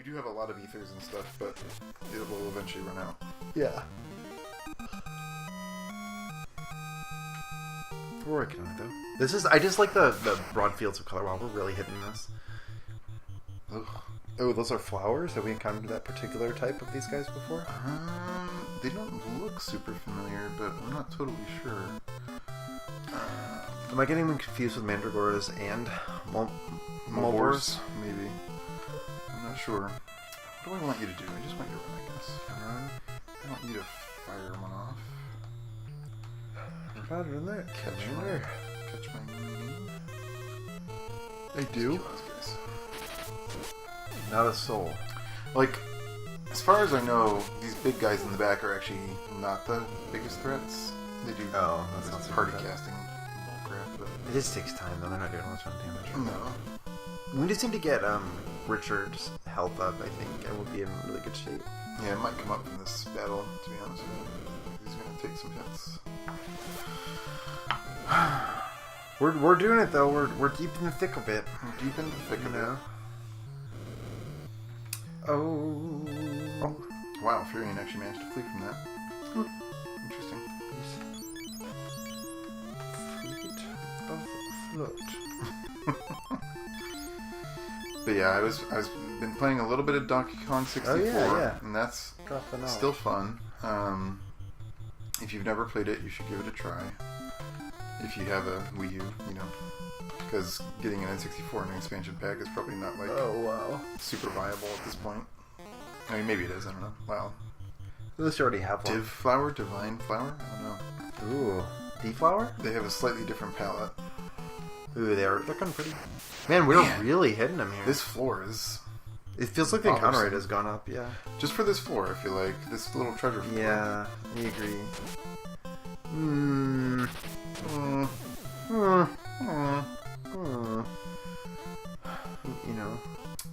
do have a lot of ethers and stuff, but it will eventually run out. Yeah. We're working on it, though. I just like the broad fields of color. Wow, we're really hitting this. Ugh. Oh, those are flowers? Have we encountered that particular type of these guys before? They don't look super familiar, but I'm not totally sure. Am I getting them confused with mandragoras and mulbors? Maybe. I'm not sure. What do I want you to do? I just want you to run, I guess. Run. I want you to fire one off. Rather than that, Catch my meaning. They do? Not a soul. Like, as far as I know, these big guys in the back are actually not the biggest threats. They do that's not party casting bullcrap, but it just takes time though. They're not doing much damage. No. We just need to get Richard's health up, I think, and we'll be in really good shape. Yeah, it might come up in this battle, to be honest with you. He's gonna take some hits. We're doing it though. We're deep in the thick of it. We're deep in the thick of it. Oh. Wow, Furion actually managed to flee from that. Interesting. Fleet of float. But yeah, I've been playing a little bit of Donkey Kong 64, and that's still fun. If you've never played it, you should give it a try. If you have a Wii U, because getting an N64 and an expansion pack is probably not like super viable at this point. I mean, maybe it is. I don't know. Wow. Unless you already have one. Divine flower. I don't know. Ooh, D-flower? They have a slightly different palette. Ooh, they're looking pretty. Man, we're really hitting them here. This floor is. It feels like the encounter rate has gone up. Yeah. Just for this floor, I feel like this little treasure floor. Yeah, I agree.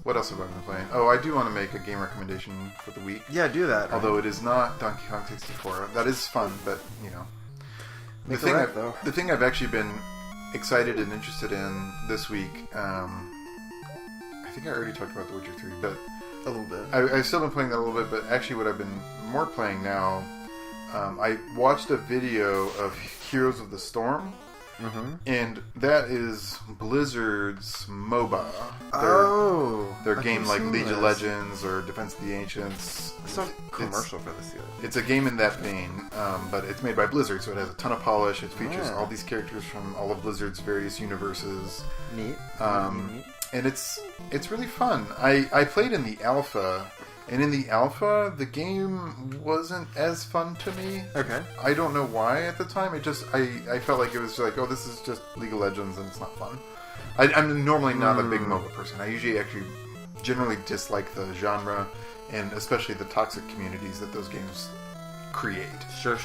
What else have I been playing? Oh, I do want to make a game recommendation for the week. Yeah, do that. Although it is not Donkey Kong 64. That is fun, but, The thing I've actually been excited and interested in this week, I think I already talked about The Witcher 3, but... A little bit. I've still been playing that a little bit, but actually what I've been more playing now, I watched a video of Heroes of the Storm, and that is Blizzard's MOBA. Their game like League of Legends or Defense of the Ancients. It's a commercial for this. It's a game in that vein, but it's made by Blizzard, so it has a ton of polish. It features all these characters from all of Blizzard's various universes. Neat. And it's really fun. I played in the alpha, and in the alpha, the game wasn't as fun to me. Okay. I don't know why at the time. I felt like it was like, oh, this is just League of Legends, and it's not fun. I'm normally not a big MOBA person. I usually generally dislike the genre, and especially the toxic communities that those games create. Sure.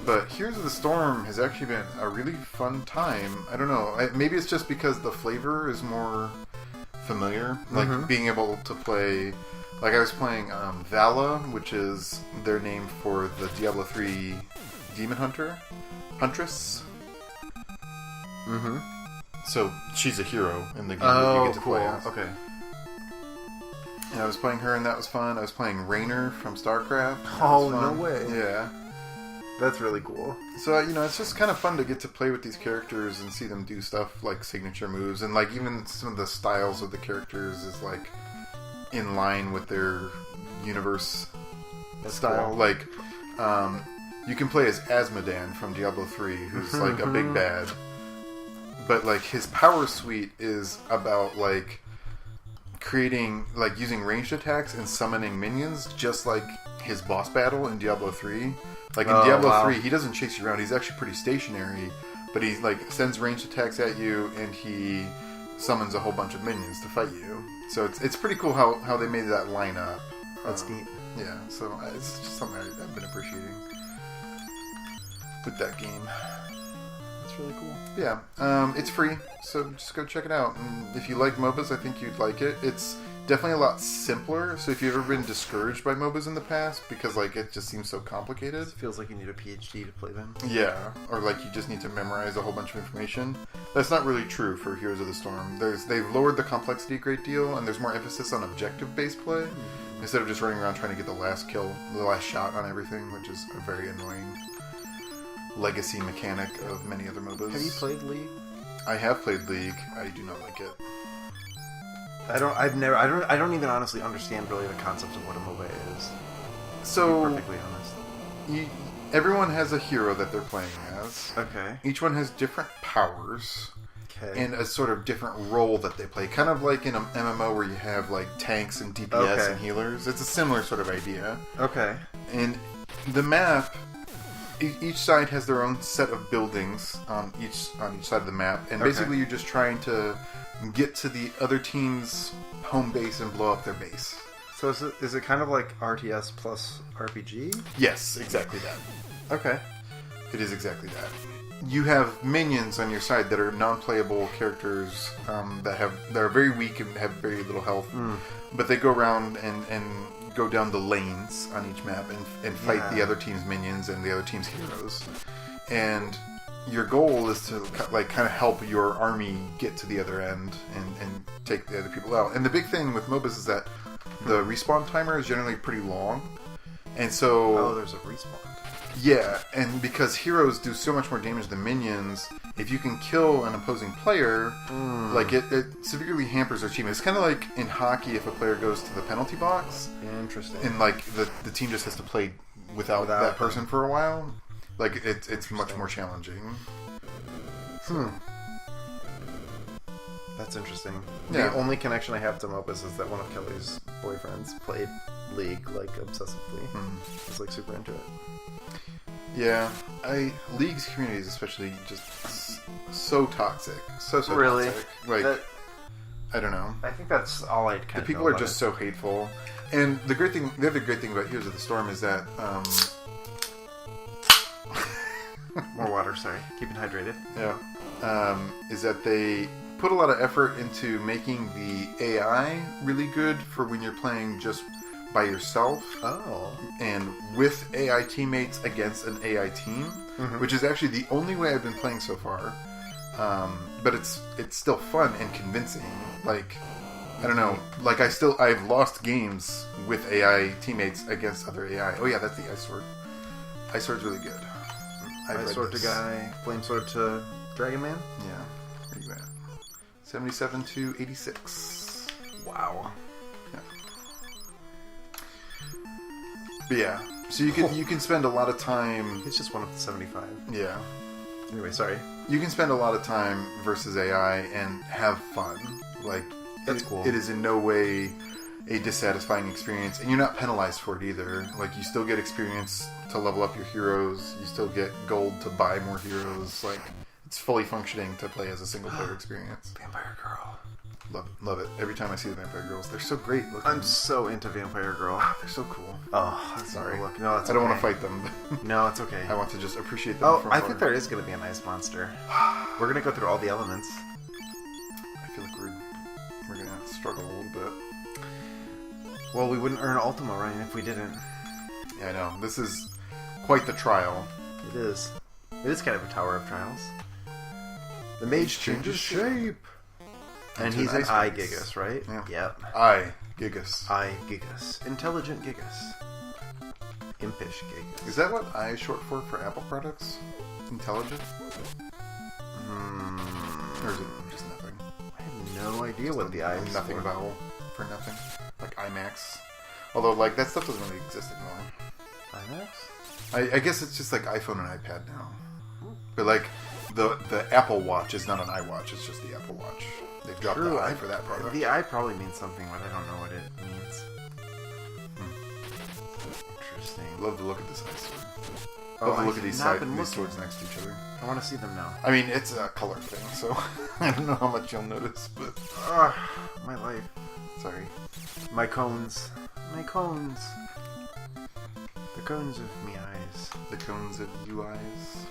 But Heroes of the Storm has actually been a really fun time. I don't know. Maybe it's just because the flavor is more familiar. Like being able to play... Like I was playing Vala, which is their name for the Diablo 3 Demon Huntress. So she's a hero in the game that you get to play as. Okay. And I was playing her, and that was fun. I was playing Raynor from StarCraft. Oh, no way. Yeah. That's really cool. So, it's just kind of fun to get to play with these characters and see them do stuff like signature moves. And, like, even some of the styles of the characters is, like, in line with their universe style. Cool. Like, you can play as Asmodan from Diablo 3, who's, like, a big bad. But, like, his power suite is about, like... creating, like, using ranged attacks and summoning minions, just like his boss battle in Diablo 3. Like, in Diablo 3, he doesn't chase you around. He's actually pretty stationary, but he, like, sends ranged attacks at you, and he summons a whole bunch of minions to fight you. So it's pretty cool how they made that line up. That's neat. Yeah, so it's just something I've been appreciating with that game. Really cool. Yeah, it's free, so just go check it out. And if you like MOBAs, I think you'd like it. It's definitely a lot simpler. So if you've ever been discouraged by MOBAs in the past because like it just seems so complicated, It feels like you need a PhD to play them. yeah, or like you just need to memorize a whole bunch of information. That's not really true for Heroes of the Storm. They've lowered the complexity a great deal, and there's more emphasis on objective-based play instead of just running around trying to get the last kill, the last shot on everything, which is a very annoying legacy mechanic of many other MOBAs. Have you played League? I have played League. I do not like it. I don't even honestly understand really the concept of what a MOBA is. So, To be perfectly honest. Everyone has a hero that they're playing as. Okay. Each one has different powers. Okay. And a sort of different role that they play. Kind of like in an MMO where you have like tanks and DPS and healers. It's a similar sort of idea. Okay. And the map, each side has their own set of buildings on each side of the map. And basically you're just trying to get to the other team's home base and blow up their base. So is it kind of like RTS plus RPG? Yes, exactly that. Okay. It is exactly that. You have minions on your side that are non-playable characters that are very weak and have very little health, but they go around and go down the lanes on each map and fight the other team's minions and the other team's heroes. And your goal is to like kind of help your army get to the other end and take the other people out. And the big thing with MOBAs is that the respawn timer is generally pretty long, and so there's a respawn. Yeah, and because heroes do so much more damage than minions, if you can kill an opposing player, like it severely hampers their team. It's kind of like in hockey if a player goes to the penalty box. Interesting. And like the team just has to play without that person for a while. Like it's much more challenging. That's interesting. Yeah. The only connection I have to MOBAs is that one of Kelly's boyfriends played League like obsessively. I was like super into it. Yeah, League's community is especially just so toxic, so really toxic. Like I don't know. I think that's all I kind of. The people are just so hateful, and the other great thing about Heroes of the Storm is that more water. Sorry, keeping hydrated. Yeah, is that they put a lot of effort into making the AI really good for when you're playing just by yourself. And with AI teammates against an AI team, which is actually the only way I've been playing so far. But it's still fun and convincing. Like, I don't know. Like I've lost games with AI teammates against other AI. Oh yeah, that's the Ice Sword. Ice Sword's really good. Ice Sword to Guy, Flame Sword to Dragon Man. Yeah. Where you at? 77 to 86. Wow. But yeah, so you can spend a lot of time. It's just one of the 75. Yeah. Anyway, sorry. You can spend a lot of time versus AI and have fun. Like that's cool. It is in no way a dissatisfying experience, and you're not penalized for it either. Like you still get experience to level up your heroes. You still get gold to buy more heroes. Like it's fully functioning to play as a single player experience. Vampire Girl. Love it. Every time I see the Vampire Girls, they're so great looking. I'm so into Vampire Girl. They're so cool. Oh, sorry. Look, no, that's I don't want to fight them. No, it's okay. I want to just appreciate them. Oh, I think there is going to be an ice monster. We're going to go through all the elements. I feel like we're going to struggle a little bit. Well, we wouldn't earn Ultima, Ryan, if we didn't. Yeah, I know. This is quite the trial. It is. It is kind of a Tower of Trials. The mage changes shape. And he's an I-Gigas, right? Yeah. Yep. I-Gigas. I-Gigas. Intelligent Gigas. Impish Gigas. Is that what I is short for Apple products? Intelligent? Or is it just nothing? I have no idea what the I is nothing vowel for nothing. Like IMAX. Although, like, that stuff doesn't really exist anymore. IMAX? I guess it's just like iPhone and iPad now. But, like, the Apple Watch is not an iWatch, it's just the Apple Watch. They've dropped the I for that product. The I probably means something, but I don't know what it means. Interesting. Love to look at this ice sword. Oh, Love to look at these swords next to each other. I want to see them now. I mean, it's a color thing, so I don't know how much you'll notice, but... my life. Sorry. My cones. My cones. The cones of me eyes. The cones of you eyes.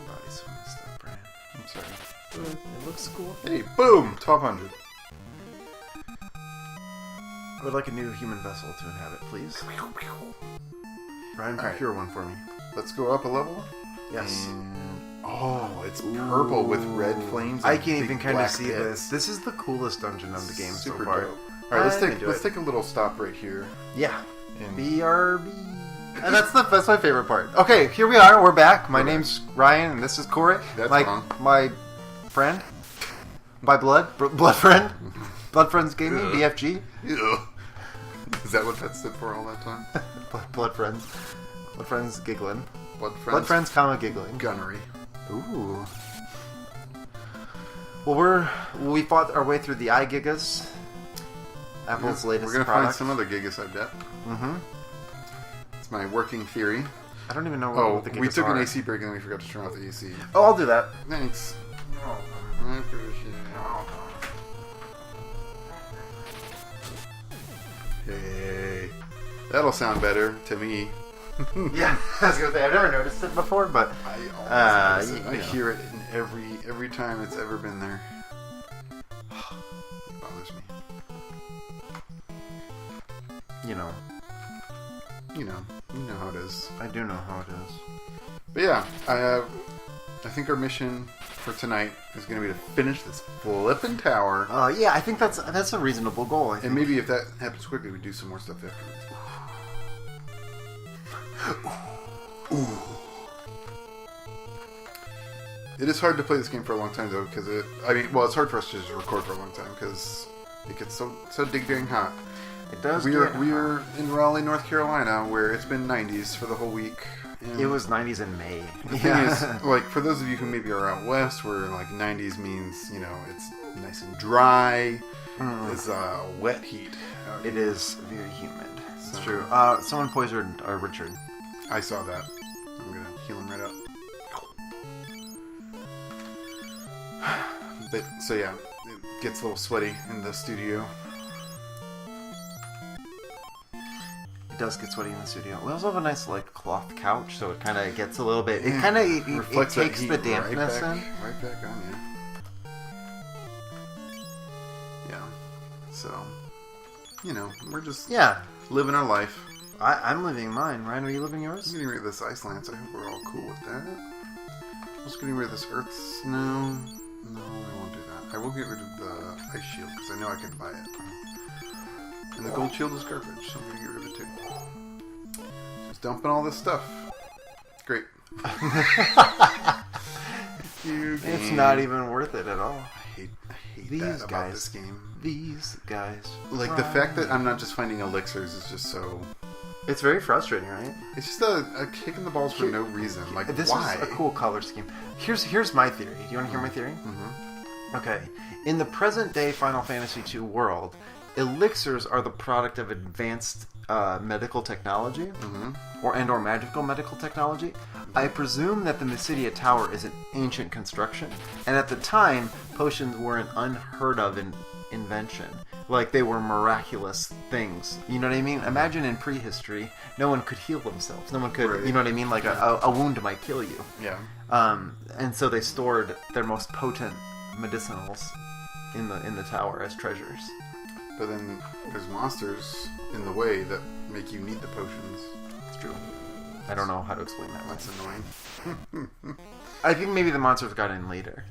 My body's so messed up, Brian. I'm sorry. It looks cool. Hey, boom! 1200. I would like a new human vessel to inhabit, please. Ryan, procure one for me. Let's go up a level. Yes. And, oh, it's purple with red flames. I can even kind of see this. This is the coolest dungeon of the game Super so far. dope. All right, let's take a little stop right here. Yeah. And BRB. And that's my favorite part. Okay, here we are. We're back. My name's Ryan, and this is Cory. That's wrong. My friend. By blood friend. Blood Friends Gaming, BFG. Ew. Is that what that stood for all that time? Blood Friends. Blood Friends giggling. Blood Friends, comma, giggling. Gunnery. Ooh. Well, we fought our way through the iGigas. Apple's latest We're going to product. find some other Gigas, I bet. Mm-hmm. It's my working theory. I don't even know what the Gigas we took are. an AC break and then we forgot to turn off the AC. Oh, I'll do that. Thanks. I appreciate it. Hey. That'll sound better to me. Yeah, I was going to say, I've never noticed it before, but... I always notice it. I hear it in every time it's ever been there. It bothers me. You know how it is. I do know how it is. But yeah, I think our mission for tonight is going to be to finish this flippin' tower. Yeah, I think that's a reasonable goal. And maybe if that happens quickly, we do some more stuff afterwards. Ooh. It is hard to play this game for a long time though, because it's hard for us to just record for a long time because it gets so dang hot. It does. We are in Raleigh, North Carolina, where it's been 90s for the whole week. And it was 90s in May. The thing is, like, for those of you who maybe are out west, where like 90s means it's nice and dry. It's wet heat. It is very humid. It's So- true. Someone poisoned Richard. I saw that. I'm gonna heal him right up. But so yeah, it gets a little sweaty in the studio. It does get sweaty in the studio. We also have a nice cloth couch, so it kind of gets a little bit. It kind of it takes the dampness in. Right back on you. Yeah. So, we're just living our life. I'm living mine. Ryan, are you living yours? I'm getting rid of this ice lance. I hope we're all cool with that. I'm just getting rid of this earth snow. No, I won't do that. I will get rid of the ice shield because I know I can buy it. And the gold shield is garbage, so I'm going to get rid of it too. Just dumping all this stuff. Great. It's not even worth it at all. I hate These that about guys. this game. These guys. Like, the fact that I'm not just finding elixirs is just so... It's very frustrating, right? It's just a kick in the balls for no reason. Like, This why? is a cool color scheme. Here's my theory. Do you want to hear my theory? Mm-hmm. Okay. In the present-day Final Fantasy II world, elixirs are the product of advanced medical technology, or magical medical technology. I presume that the Mysidia Tower is an ancient construction, and at the time, potions were an unheard of invention. Like, they were miraculous things. You know what I mean? Imagine in prehistory, no one could heal themselves. No one could, Right. you know what I mean? Like, a wound might kill you. Yeah. And so they stored their most potent medicinals in the tower as treasures. But then there's monsters in the way that make you need the potions. It's true. I don't know how to explain that one. That's annoying. I think maybe the monsters got in later.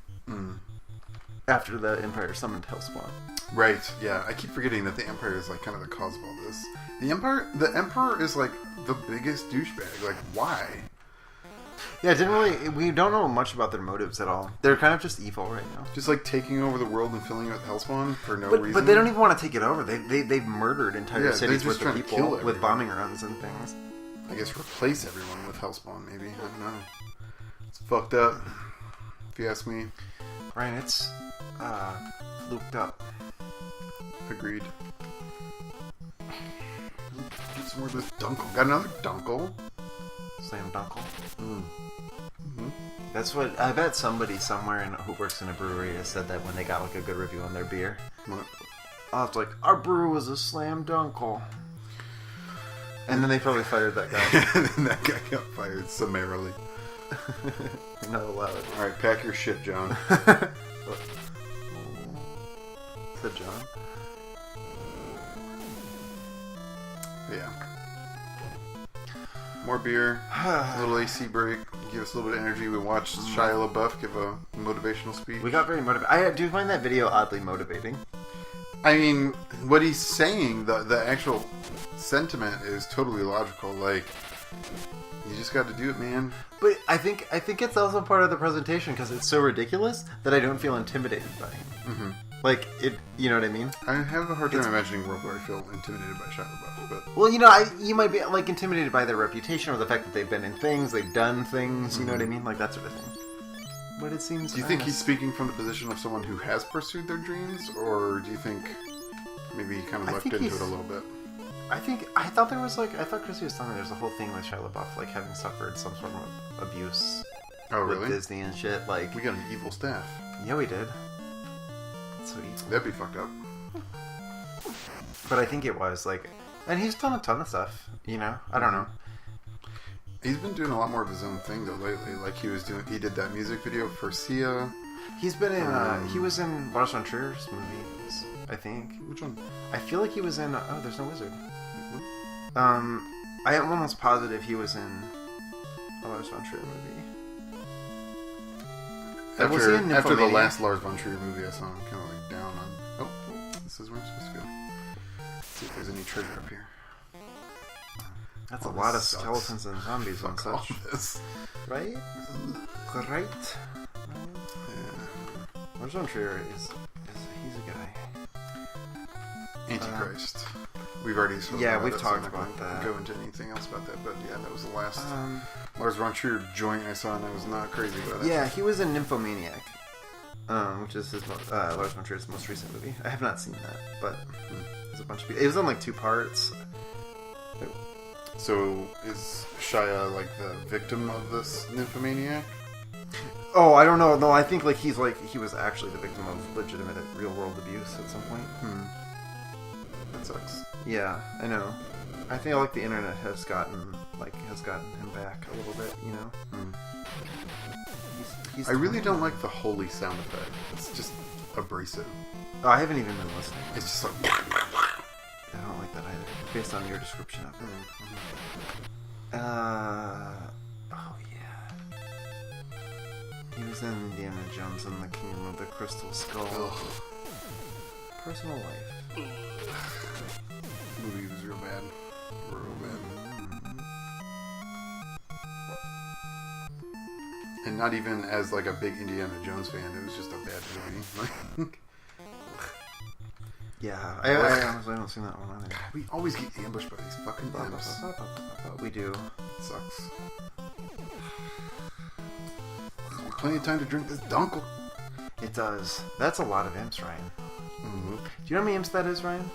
After the Empire summoned Hellspawn. Right, yeah. I keep forgetting that the Empire is like kind of the cause of all this. The Emperor is like the biggest douchebag. Like, why? Yeah, we don't know much about their motives at all. They're kind of just evil right now. Just like taking over the world and filling it with Hellspawn for no reason. But they don't even want to take it over. They've murdered entire cities just with the trying to people kill with everyone. bombing runs and things. I guess replace everyone with Hellspawn, maybe. I don't know. It's fucked up, if you ask me. Ryan, it's looped up. Agreed. Get some more of this Dunkel. Got another Dunkel? Slam Dunkel. That's what I bet somebody somewhere who works in a brewery has said that when they got like a good review on their beer. What? Oh, it's like, our brew was a slam dunkel. And then they probably fired that guy. And then that guy got fired summarily. Not allowed. Alright, pack your shit, John. Said John. Yeah. More beer, a little AC break, give us a little bit of energy. We watched Shia LaBeouf give a motivational speech. We got very motivated. I do find that video oddly motivating. I mean, what he's saying, the actual sentiment is totally logical. Like, you just got to do it, man. But I think it's also part of the presentation because it's so ridiculous that I don't feel intimidated by him. Mm-hmm. Like, you know what I mean? I have a hard time imagining a world where I feel intimidated by Shia LaBeouf, but... Well, you might be, like, intimidated by their reputation or the fact that they've been in things, they've done things, you know what I mean? Like, that sort of thing. But it seems... Do you think he's speaking from the position of someone who has pursued their dreams, or do you think maybe he kind of lucked into it a little bit? I thought Chrissy was telling me there's a whole thing with Shia LaBeouf, like, having suffered some sort of abuse with Disney and shit, like... We got an evil staff. Yeah, we did. Sweet. That'd be fucked up. But I think it was, like... And he's done a ton of stuff, you know? I don't know. He's been doing a lot more of his own thing, though, lately. Like, he did that music video for Sia. He's been in, he was in Lars von Trier's movies, I think. Which one? I feel like he was in, There's No Wizard. I am almost positive he was in a Lars von Trier movie. After the last Lars von Trier movie I saw, I'm kind of like down on... Oh, this is where I'm supposed to go. Let's see if there's any treasure up here. That's a lot of skeletons and zombies and such. Right? Right? Yeah. Lars von Trier he's a guy. Antichrist. We've already we've talked about that. Go into anything else about that, but yeah, that was the last Lars von Trier joint I saw, and I was not crazy about it. Yeah, he was in Nymphomaniac, which is his Lars von Trier's most recent movie. I have not seen that, but there's a bunch of people. It was in like 2 parts. So is Shia like the victim of this Nymphomaniac? Oh, I don't know. No, I think he was actually the victim of legitimate real world abuse at some point. That sucks. Yeah, I know. I feel like the internet has gotten him back a little bit, you know. I really don't like the holy sound effect. It's just abrasive. Oh, I haven't even been listening. It's just like... I don't like that either, based on your description of it. Oh yeah. He was in Indiana Jones and the Kingdom of the Crystal Skull. Ugh. Personal life. Movie was real bad. Real bad. And not even as like a big Indiana Jones fan, it was just a bad movie. Yeah, I honestly haven't seen that one either. God, we always get ambushed by these fucking imps. We do. It sucks. Plenty of time to drink this dunkel. It does. That's a lot of imps, Ryan. Mm-hmm. Do you know how many imps that is, Ryan?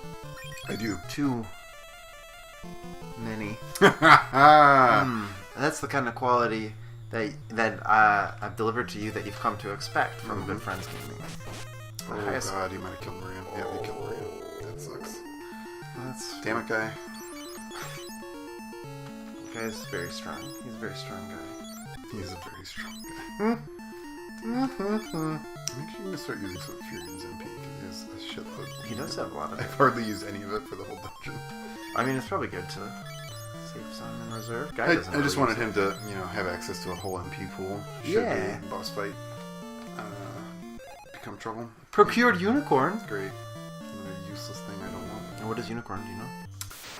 I do. Too many. That's the kind of quality that I've delivered to you that you've come to expect from Good Friends Gaming. Oh god, he might have killed Maria. Yeah, he killed Maria. That sucks. Damn it, guy. The guy's very strong. He's a very strong guy. He's a very strong guy. I'm actually going to start using some Furion's MP because he has a shitload. He does have a lot of it. I've hardly used any of it for the whole dungeon. I mean, it's probably good to save some in reserve. I just wanted him to, have access to a whole MP pool. Should the boss fight become trouble. Procured unicorn. Great. Another useless thing I don't want. And what is unicorn? Do you know?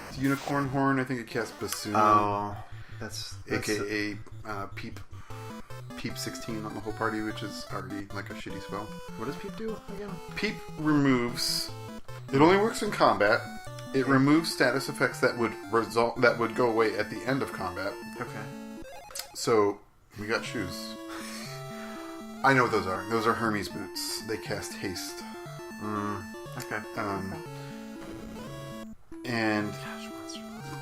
It's unicorn horn. I think it casts bassoon. Oh, that's AKA Peep 16 on the whole party, which is already like a shitty spell. What does Peep do again? Peep removes. It only works in combat. It removes status effects that would go away at the end of combat. Okay. So we got shoes. I know what those are. Those are Hermes boots. They cast haste. Okay. And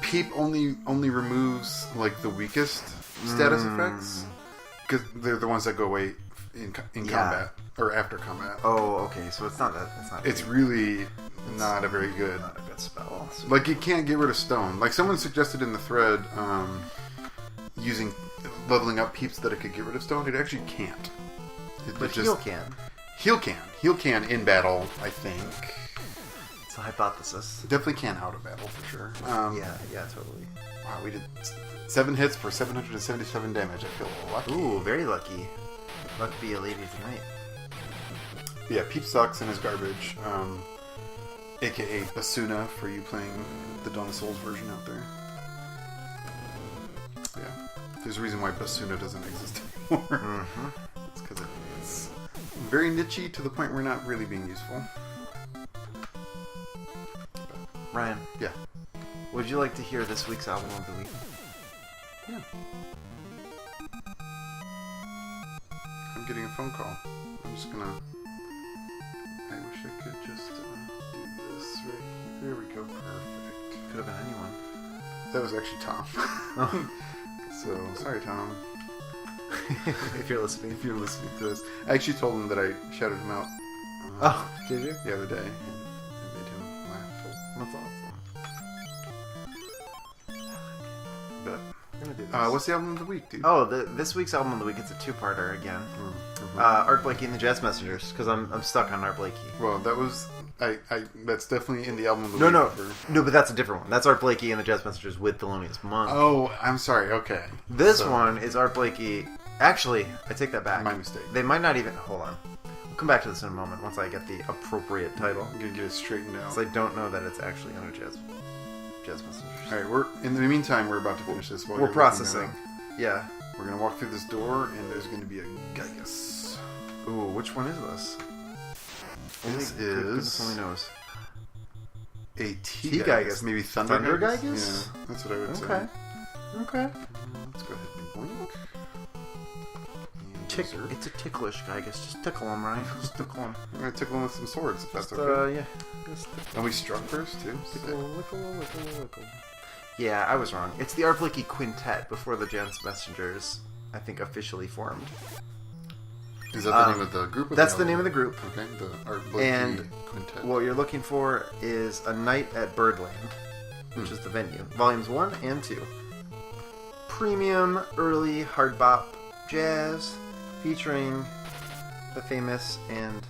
Peep only removes like the weakest status effects because they're the ones that go away in combat or after combat. Oh, okay. So it's not that. It's really not a very good. Not a good spell. Like it can't get rid of stone. Like someone suggested in the thread, using leveling up Peeps that it could get rid of stone. It actually can't. But heal can. Heal can in battle, I think. It's a hypothesis. Definitely can out of battle for sure. Yeah, totally. Wow, we did 7 hits for 777 damage. I feel lucky. Ooh, very lucky. Luck be a lady tonight. But yeah, Peep sucks and is garbage. AKA Basuna for you playing the Dawn of Souls version out there. Yeah. There's a reason why Basuna doesn't exist anymore. Mm-hmm. It's because it's very niche-y to the point where not really being useful. Ryan. Yeah. Would you like to hear this week's album of the week? Yeah. I'm getting a phone call. I'm just gonna... I wish I could just do this right here. There we go. Perfect. Could have been anyone. That was actually Tom. Oh. So, sorry, Tom. If you're listening. If you're listening to this. I actually told him that I shouted him out Did you? the other day. And it made him laugh. That's awesome. But, We're gonna do this. what's the album of the week, dude? Oh, this week's album of the week, it's a two-parter again. Mm-hmm. Art Blakey and the Jazz Messengers, because I'm stuck on Art Blakey. Well, that was... that's definitely in the album of the week. No, but that's a different one. That's Art Blakey and the Jazz Messengers with Thelonious Monk. Oh, I'm sorry. Okay. This one is Art Blakey... Actually, I take that back. My mistake. They might not even... Hold on. We'll come back to this in a moment once I get the appropriate title. I'm going to get it straightened out. Because I don't know that it's actually under Jazz Messengers. Alright, in the meantime, we're about to finish this. We're processing. Yeah. We're going to walk through this door, and there's going to be a Gaius. Ooh, which one is this? This Goodness is only knows. a T T-Gaius. Gaius. Maybe Thunder Gaius? Yeah, that's what I would say. Okay. Let's go ahead and boink. And It's a ticklish Gaius. Just tickle him, Ryan. Just tickle him. We're going to tickle him with some swords, if that's okay. Yeah. Just And we struck first, too. lickle. Yeah, I was wrong. It's the Art Blakey Quintet before the Jazz Messengers, I think, officially formed. Is that the name of the group? That's the name of the group. Okay, the Art Blakey And Quintet. what you're looking for is A Night at Birdland, which is the venue. Volumes 1 and 2. Premium, early, hard bop jazz, featuring the famous and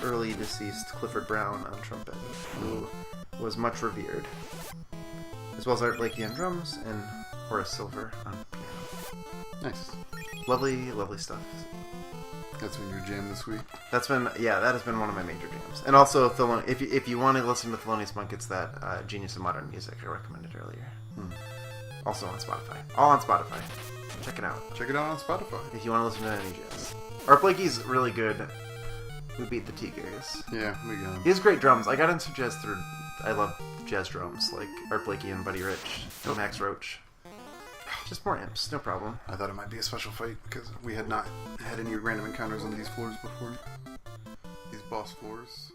early deceased Clifford Brown on trumpet, who was much revered. As well as Art Blakey on drums and Horace Silver on piano. Nice. Lovely, lovely stuff. That's been your jam this week? That has been one of my major jams. And also, if you want to listen to Thelonious Monk, it's that Genius of Modern Music I recommended earlier. Also on Spotify. All on Spotify. Check it out. Check it out on Spotify. If you want to listen to any jazz. Art Blakey's really good. We beat the T-Gaius. Yeah, we got him. He has great drums. I got into jazz through... I love jazz drums, like Art Blakey and Buddy Rich, Max Roach. Just more amps, no problem. I thought it might be a special fight because we had not had any random encounters on these floors before. These boss floors.